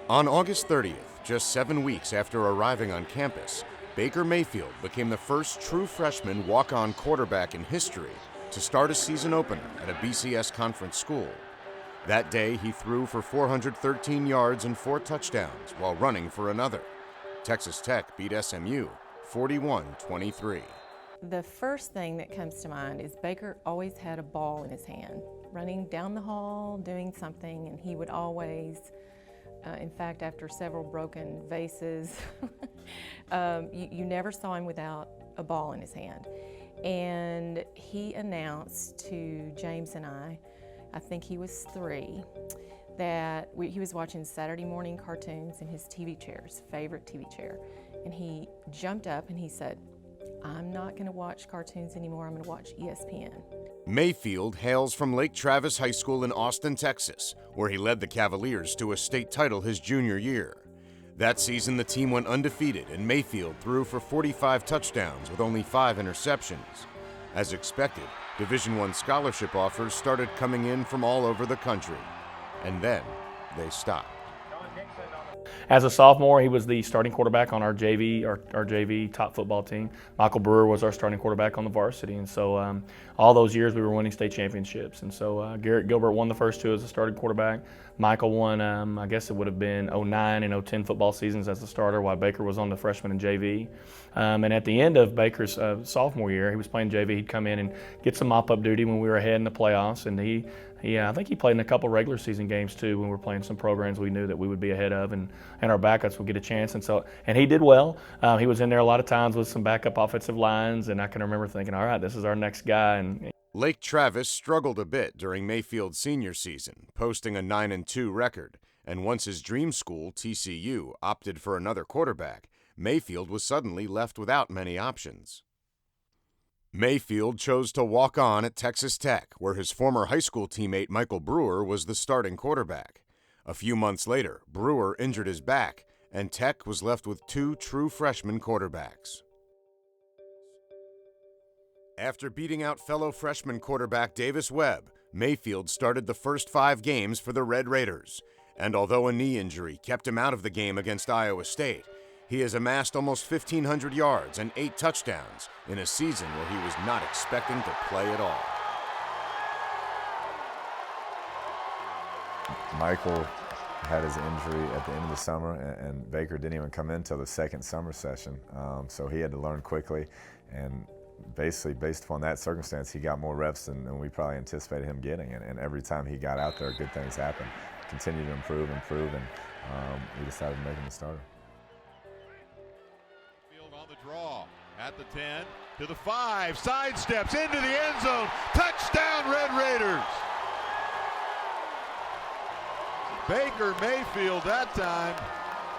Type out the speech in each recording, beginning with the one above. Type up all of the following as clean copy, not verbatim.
On August 30th, just 7 weeks after arriving on campus, Baker Mayfield became the first true freshman walk-on quarterback in history to start a season opener at a BCS conference school. That day, he threw for 413 yards and 4 touchdowns while running for another. Texas Tech beat SMU 41-23. The first thing that comes to mind is Baker always had a ball in his hand, running down the hall, doing something, and he would always, in fact, after several broken vases, you never saw him without a ball in his hand. And he announced to James and I think he was 3, that he was watching Saturday morning cartoons in his TV chair, his favorite TV chair. And he jumped up and he said, "I'm not going to watch cartoons anymore, I'm going to watch ESPN." Mayfield hails from Lake Travis High School in Austin, Texas, where he led the Cavaliers to a state title his junior year. That season, the team went undefeated, and Mayfield threw for 45 touchdowns with only 5 interceptions. As expected, Division I scholarship offers started coming in from all over the country, and then they stopped. As a sophomore, he was the starting quarterback on our JV top football team. Michael Brewer was our starting quarterback on the varsity, and so all those years we were winning state championships. And so Garrett Gilbert won the first 2 as a starting quarterback. Michael won, I guess it would have been 09 and 010 football seasons as a starter, while Baker was on the freshman and JV. And at the end of Baker's sophomore year, he was playing JV. He'd come in and get some mop-up duty when we were ahead in the playoffs, and I think he played in a couple regular season games too when we were playing some programs we knew that we would be ahead of, and our backups would get a chance. And he did well. He was in there a lot of times with some backup offensive lines, and I can remember thinking, all right, this is our next guy. And Lake Travis struggled a bit during Mayfield's senior season, posting a 9-2 record. And once his dream school, TCU, opted for another quarterback, Mayfield was suddenly left without many options. Mayfield chose to walk on at Texas Tech, where his former high school teammate Michael Brewer was the starting quarterback. A few months later, Brewer injured his back, and Tech was left with 2 true freshman quarterbacks. After beating out fellow freshman quarterback Davis Webb, Mayfield started the first 5 games for the Red Raiders. And although a knee injury kept him out of the game against Iowa State, he has amassed almost 1,500 yards and 8 touchdowns in a season where he was not expecting to play at all. Michael had his injury at the end of the summer, and Baker didn't even come in until the second summer session. So he had to learn quickly, and basically based upon that circumstance, he got more reps than we probably anticipated him getting. And every time he got out there, good things happened. Continued to improve, and we decided to make him the starter. On the draw at the 10 to the 5, sidesteps into the end zone, touchdown Red Raiders. Baker Mayfield that time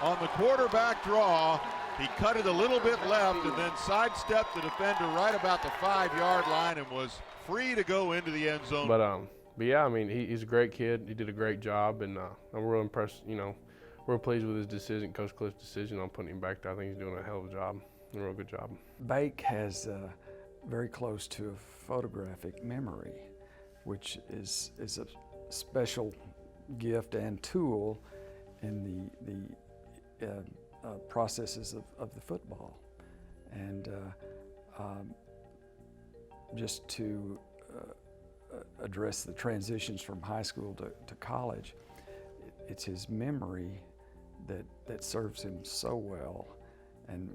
on the quarterback draw. He cut it a little bit left and then sidestepped the defender right about the 5-yard line and was free to go into the end zone. But yeah, I mean, he's a great kid. He did a great job, and I'm real impressed. Real pleased with his decision, Coach Cliff's decision on putting him back there. I think he's doing a hell of a job, a real good job. Bake has very close to a photographic memory, which is a special gift and tool in the processes of the football. And just to address the transitions from high school to college, it's his memory that serves him so well, and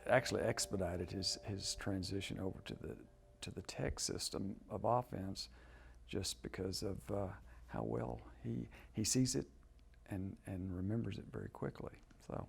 actually expedited his transition over to the Tech system of offense, just because of how well he sees it and remembers it very quickly. So